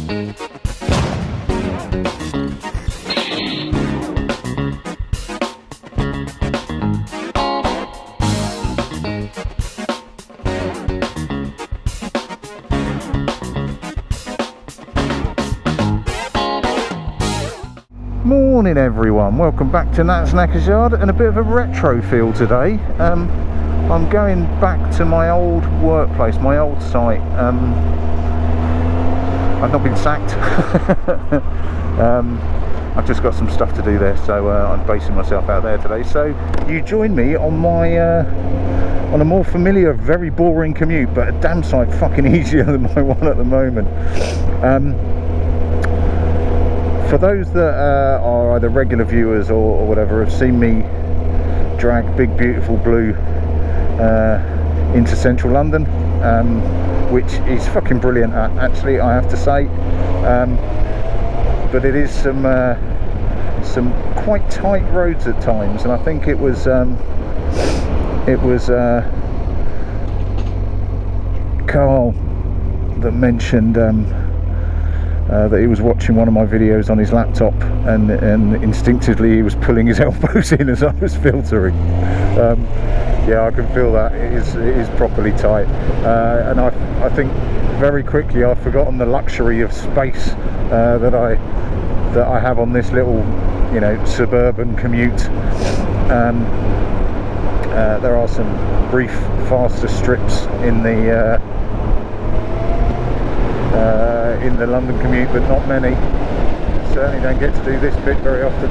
Morning everyone, welcome back to Natters Yard, and a bit of a retro feel today. I'm going back to my old workplace, my old site. I've not been sacked. I've just got some stuff to do there, so I'm basing myself out there today. So you join me on my on a more familiar, very boring commute, but a damn sight fucking easier than my one at the moment. For those that are either regular viewers or whatever, have seen me drag Big Beautiful Blue into central London, which is fucking brilliant actually, I have to say, but it is some quite tight roads at times, and I think it was Carl that mentioned that he was watching one of my videos on his laptop, and instinctively he was pulling his elbows in as I was filtering. Yeah, I can feel that it is properly tight, and I think very quickly I've forgotten the luxury of space that I have on this little, you know, suburban commute. There are some brief faster strips in the London commute, but not many. Certainly don't get to do this bit very often.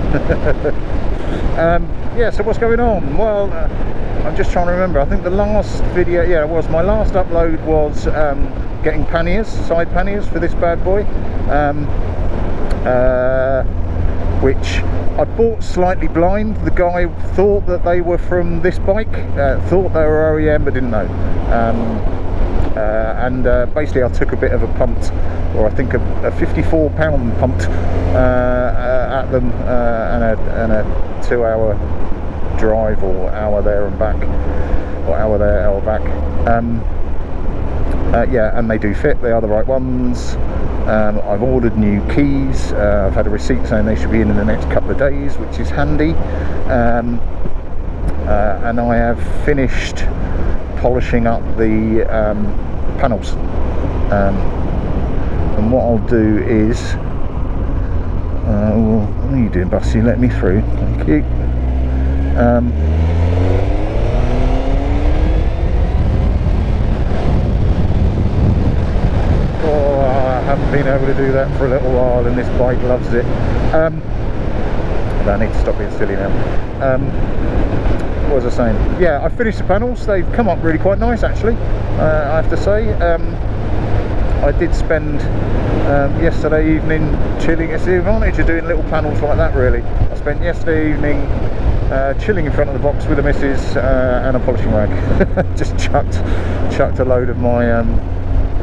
Yeah, so what's going on? Well, I'm just trying to remember. I think the last video, yeah, it was my last upload, was getting panniers, side panniers for this bad boy, which I bought slightly blind. The guy thought that they were from this bike, thought they were OEM, but didn't know. Basically I took a bit of a punt, or I think a 54-pound punt at them, and a 2-hour drive, or hour there and back, or hour there, hour back. Yeah, and they do fit, they are the right ones. I've ordered new keys. I've had a receipt saying they should be in the next couple of days, which is handy. And I have finished polishing up the panels, and what I'll do is, well, what are you doing, Bussy? Let me through, thank you. Oh, I haven't been able to do that for a little while, and this bike loves it. I need to stop being silly now. What was I saying? Yeah, I finished the panels. They've come up really quite nice actually, I have to say. I did spend yesterday evening chilling. It's the advantage of doing little panels like that, really. I spent yesterday evening chilling in front of the box with the missus and a polishing rag. Just chucked a load of my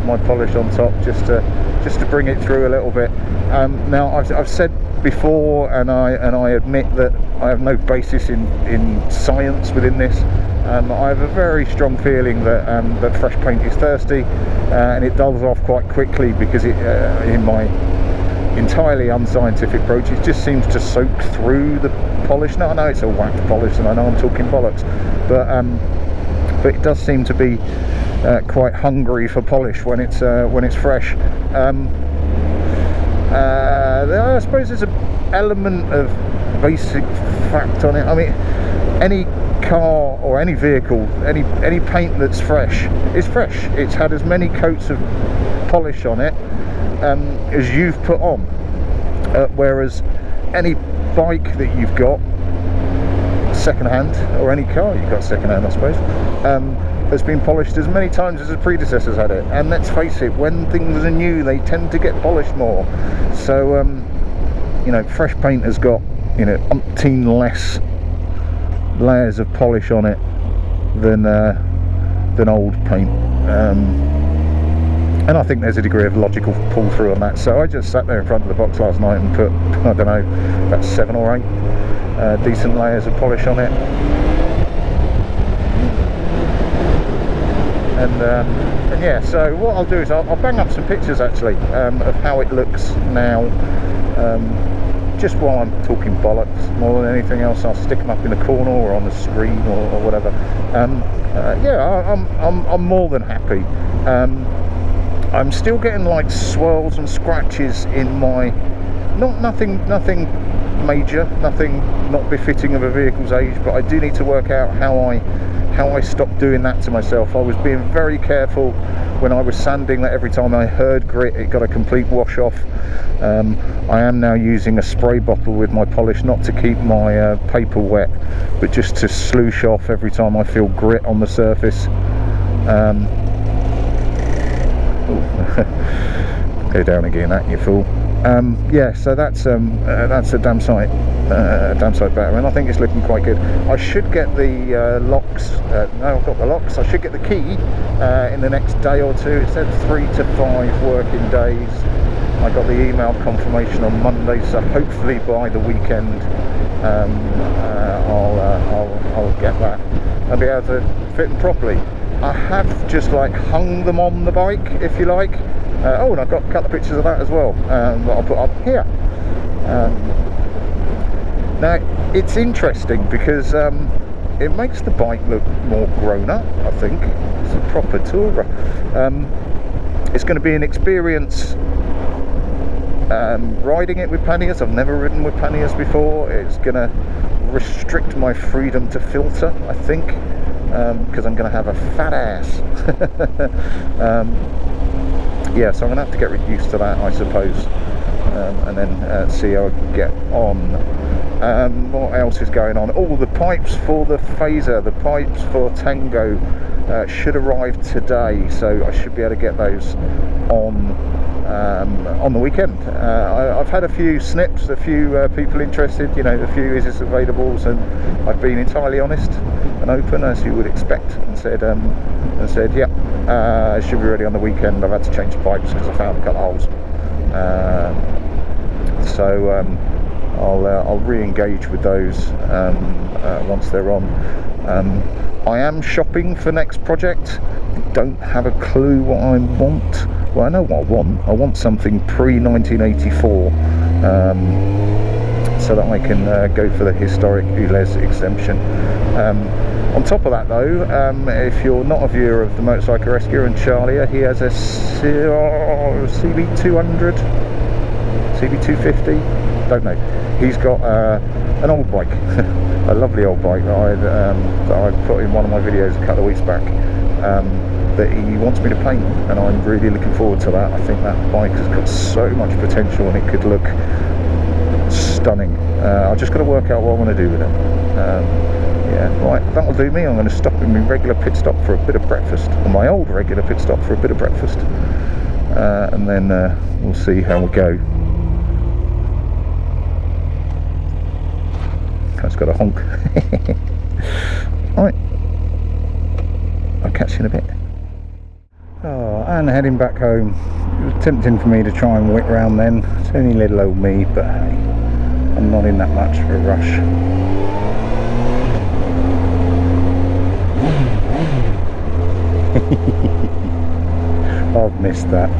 my polish on top, just to bring it through a little bit. Now I've said before, and I admit that I have no basis in science within this. I have a very strong feeling that that fresh paint is thirsty, and it dulls off quite quickly, because it, in my entirely unscientific approach, it just seems to soak through the polish. Now I know it's a wax polish, and I know I'm talking bollocks, but it does seem to be quite hungry for polish when it's fresh. I suppose there's an element of basic fact on it. I mean, any car or any vehicle, any paint that's fresh is fresh. It's had as many coats of polish on it as you've put on, whereas any bike that you've got second-hand, or any car you've got second-hand, I suppose, has been polished as many times as the predecessors had it. And let's face it, when things are new, they tend to get polished more. So you know, fresh paint has got, you know, umpteen less layers of polish on it than old paint, and I think there's a degree of logical pull through on that. So I just sat there in front of the box last night and put, I don't know, about 7 or 8 decent layers of polish on it. And yeah, so what I'll do is I'll bang up some pictures actually of how it looks now, just while I'm talking bollocks more than anything else. I'll stick them up in the corner or on the screen or whatever. Yeah, I'm more than happy. I'm still getting like swirls and scratches in my, nothing major, nothing not befitting of a vehicle's age, but I do need to work out how I stopped doing that to myself. I was being very careful when I was sanding that every time I heard grit it got a complete wash off. I am now using a spray bottle with my polish, not to keep my paper wet, but just to sloosh off every time I feel grit on the surface. Go down again, that you fool. Yeah, so that's a damn sight better, and I think it's looking quite good. I should get the locks. No, I've got the locks. I should get the key in the next day or two. It said 3 to 5 working days. I got the email confirmation on Monday, so hopefully by the weekend I'll get that and be able to fit them properly. I have just like hung them on the bike, if you like. Oh, and I've got a couple of pictures of that as well that I'll put up here. Now it's interesting because it makes the bike look more grown up, I think. It's a proper tourer. It's going to be an experience riding it with panniers. I've never ridden with panniers before. It's going to restrict my freedom to filter, I think, because I'm going to have a fat ass. Yeah, so I'm going to have to get used to that, I suppose, and then see how I get on. What else is going on? All the pipes for the phaser, the pipes for Tango should arrive today, so I should be able to get those on the weekend. I've had a few snips, a few people interested, you know, a few is this available, and I've been entirely honest and open, as you would expect, and said yeah, it should be ready on the weekend. I've had to change pipes because I found a couple of holes, so I'll re-engage with those once they're on. I am shopping for next project. Don't have a clue what I want. Well, I know what I want. I want something pre-1984, so that I can go for the historic ULEZ exemption. On top of that though, if you're not a viewer of the Motorcycle Rescue and Charlie, he has a CB200, CB250, don't know. He's got an old bike, a lovely old bike that I put in one of my videos a couple of weeks back, that he wants me to paint, and I'm really looking forward to that. I think that bike has got so much potential and it could look stunning. I've just got to work out what I want to do with it. Yeah, right, that'll do me. I'm going to stop in my regular pit stop for a bit of breakfast, or my old regular pit stop for a bit of breakfast, and then we'll see how we go. That's got a honk. Right, I'll catch you in a bit. Oh, and heading back home. It was tempting for me to try and whip round then. It's only little old me, but hey, I'm not in that much of a rush. I've missed that.